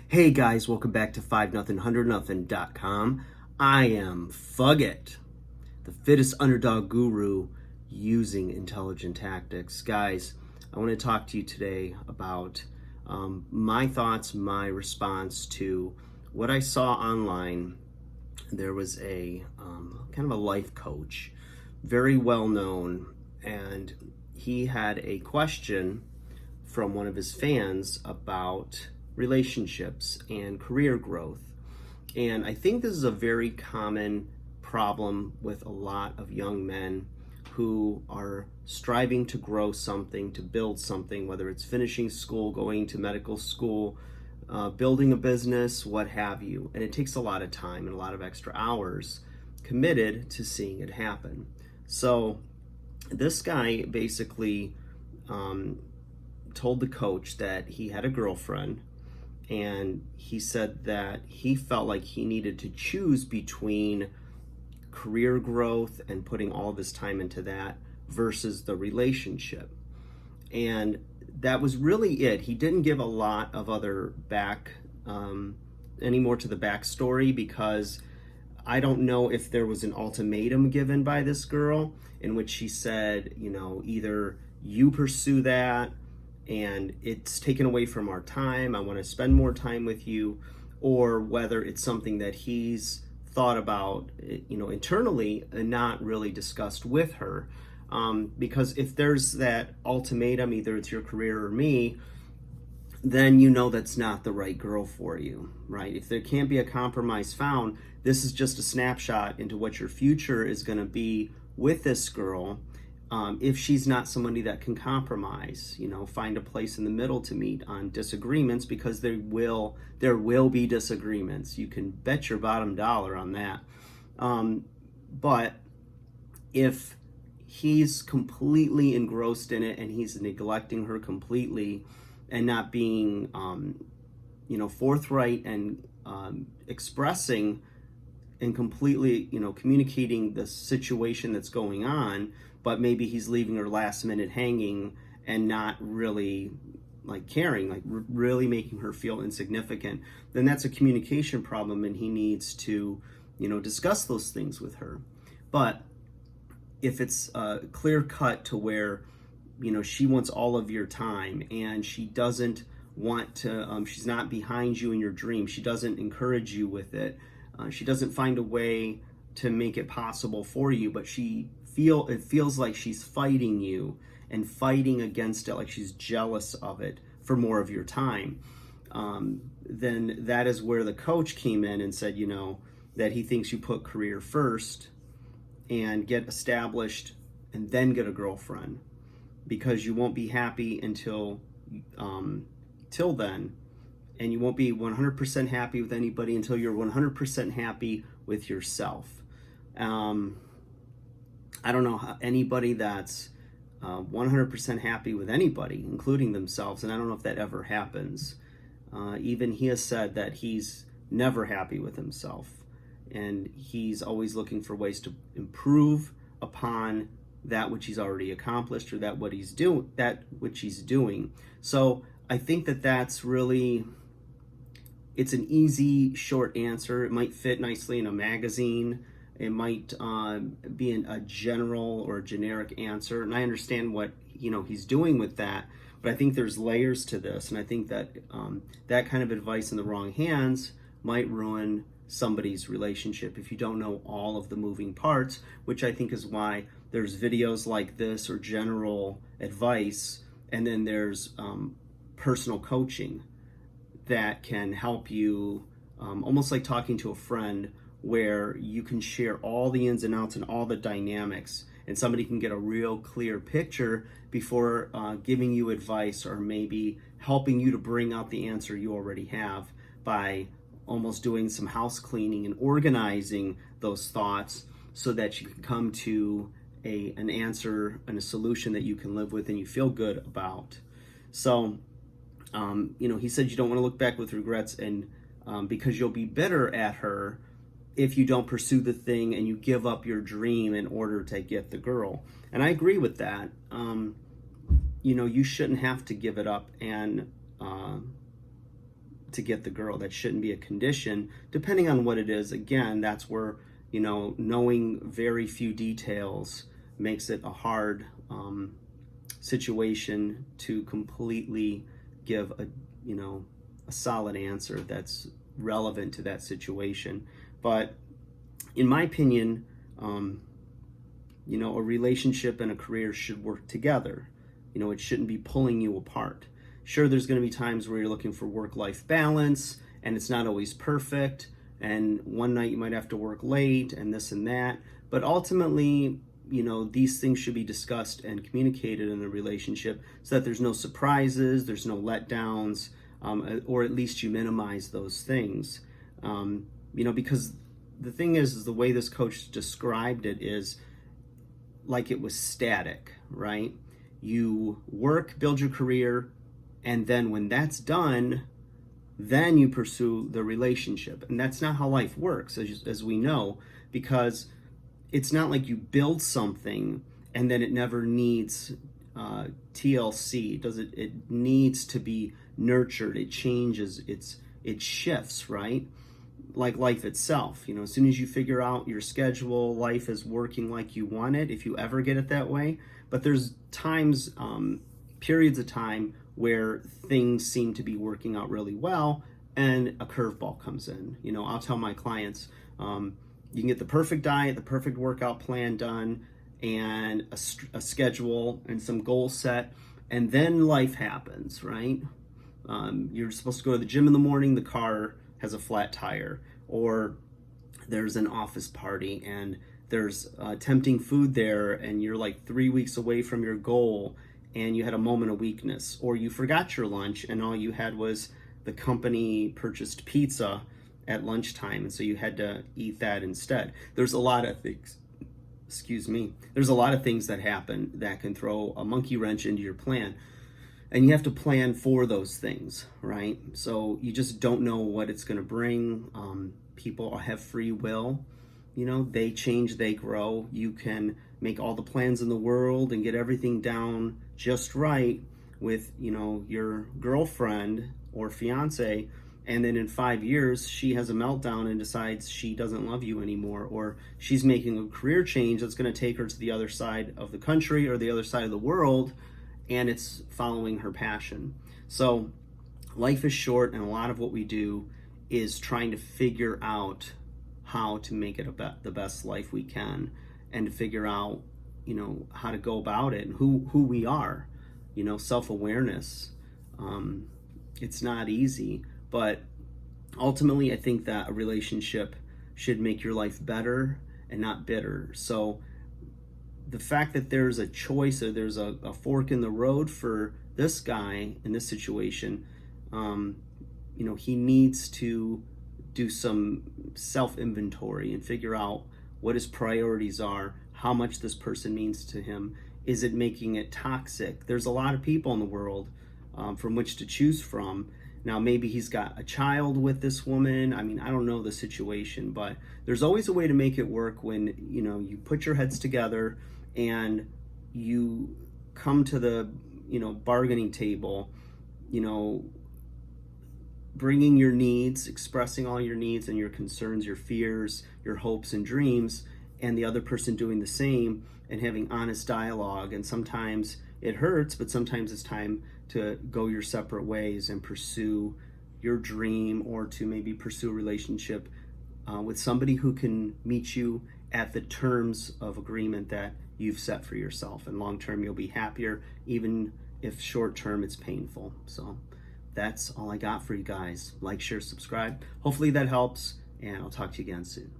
Hey guys, welcome back to 5nothing100nothing.com. I am Fugget, the fittest underdog guru using intelligent tactics. Guys, I want to talk to you today about my thoughts, my response to what I saw online. There was a kind of a life coach, very well known, and he had a question from one of his fans about relationships and career growth. And I think this is a very common problem with a lot of young men who are striving to grow something, to build something, whether it's finishing school, going to medical school, building a business, what have you. And it takes a lot of time and a lot of extra hours committed to seeing it happen. So this guy basically told the coach that he had a girlfriend, and he said that he felt like he needed to choose between career growth and putting all of his time into that versus the relationship. And that was really it. He didn't give a lot of other any more to the backstory, because I don't know if there was an ultimatum given by this girl in which she said, either you pursue that and it's taken away from our time, I want to spend more time with you, or whether it's something that he's thought about, internally and not really discussed with her. Because if there's that ultimatum, either it's your career or me, then that's not the right girl for you, right? If there can't be a compromise found, this is just a snapshot into what your future is going to be with this girl. If she's not somebody that can compromise, find a place in the middle to meet on disagreements, because there will be disagreements. You can bet your bottom dollar on that. But if he's completely engrossed in it and he's neglecting her completely and not being, forthright and expressing and completely, communicating the situation that's going on, but maybe he's leaving her last minute hanging and not really caring, really making her feel insignificant, then that's a communication problem, and he needs to, discuss those things with her. But if it's clear cut to where, she wants all of your time and she doesn't want to, she's not behind you in your dream, she doesn't encourage you with it, she doesn't find a way to make it possible for you, but it feels like she's fighting you and fighting against it, like she's jealous of it for more of your time, then that is where the coach came in and said, that he thinks you put career first and get established and then get a girlfriend, because you won't be happy until till then, and you won't be 100% happy with anybody until you're 100% happy with yourself. I don't know anybody that's 100% happy with anybody, including themselves, and I don't know if that ever happens. Even he has said that he's never happy with himself, and he's always looking for ways to improve upon that which he's already accomplished, or that which he's doing. So I think that that's really, it's an easy, short answer. It might fit nicely in a magazine. It might be a general or generic answer, and I understand what he's doing with that. But I think there's layers to this, and I think that that kind of advice in the wrong hands might ruin somebody's relationship if you don't know all of the moving parts, which I think is why there's videos like this, or general advice, and then there's personal coaching that can help you, almost like talking to a friend, where you can share all the ins and outs and all the dynamics, and somebody can get a real clear picture before giving you advice, or maybe helping you to bring out the answer you already have by almost doing some house cleaning and organizing those thoughts, so that you can come to an answer and a solution that you can live with and you feel good about. So he said you don't want to look back with regrets, and because you'll be bitter at her if you don't pursue the thing and you give up your dream in order to get the girl. And I agree with that. You shouldn't have to give it up and to get the girl. That shouldn't be a condition. Depending on what it is, again, that's where, knowing very few details makes it a hard situation to completely give a solid answer that's relevant to that situation. But in my opinion, a relationship and a career should work together. It shouldn't be pulling you apart. Sure, there's going to be times where you're looking for work-life balance, and it's not always perfect, and one night you might have to work late, and this and that. But ultimately, these things should be discussed and communicated in a relationship so that there's no surprises, there's no letdowns, or at least you minimize those things. Because the thing is the way this coach described it is like it was static, right? You work, build your career, and then when that's done, then you pursue the relationship. And that's not how life works, as we know, because it's not like you build something and then it never needs TLC. It needs to be nurtured. It changes. It shifts, right? Like life itself. As soon as you figure out your schedule, life is working like you want it, if you ever get it that way. But there's times, periods of time where things seem to be working out really well and a curveball comes in. I'll tell my clients, you can get the perfect diet, the perfect workout plan done, and a schedule and some goals set, and then life happens, right? You're supposed to go to the gym in the morning, the car has a flat tire, or there's an office party and there's tempting food there and you're like 3 weeks away from your goal and you had a moment of weakness, or you forgot your lunch and all you had was the company purchased pizza at lunchtime, and so you had to eat that instead. There's a lot of things, there's a lot of things that happen that can throw a monkey wrench into your plan. And you have to plan for those things, right? So you just don't know what it's going to bring. People have free will. They change, they grow. You can make all the plans in the world and get everything down just right with, your girlfriend or fiance, and then in 5 years, she has a meltdown and decides she doesn't love you anymore, or she's making a career change that's going to take her to the other side of the country or the other side of the world, and it's following her passion. So life is short, and a lot of what we do is trying to figure out how to make it the best life we can, and to figure out, how to go about it and who we are, self-awareness. It's not easy, but ultimately I think that a relationship should make your life better and not bitter. So the fact that there's a choice, or there's a fork in the road for this guy in this situation, he needs to do some self-inventory and figure out what his priorities are, how much this person means to him. Is it making it toxic? There's a lot of people in the world from which to choose from. Now, maybe he's got a child with this woman. I don't know the situation, but there's always a way to make it work when, you put your heads together and you come to the, bargaining table, bringing your needs, expressing all your needs and your concerns, your fears, your hopes and dreams, and the other person doing the same, and having honest dialogue. And sometimes it hurts, but sometimes it's time to go your separate ways and pursue your dream, or to maybe pursue a relationship with somebody who can meet you at the terms of agreement that you've set for yourself. And long term, you'll be happier, even if short term it's painful. So that's all I got for you guys. Like, share, subscribe. Hopefully that helps, and I'll talk to you again soon.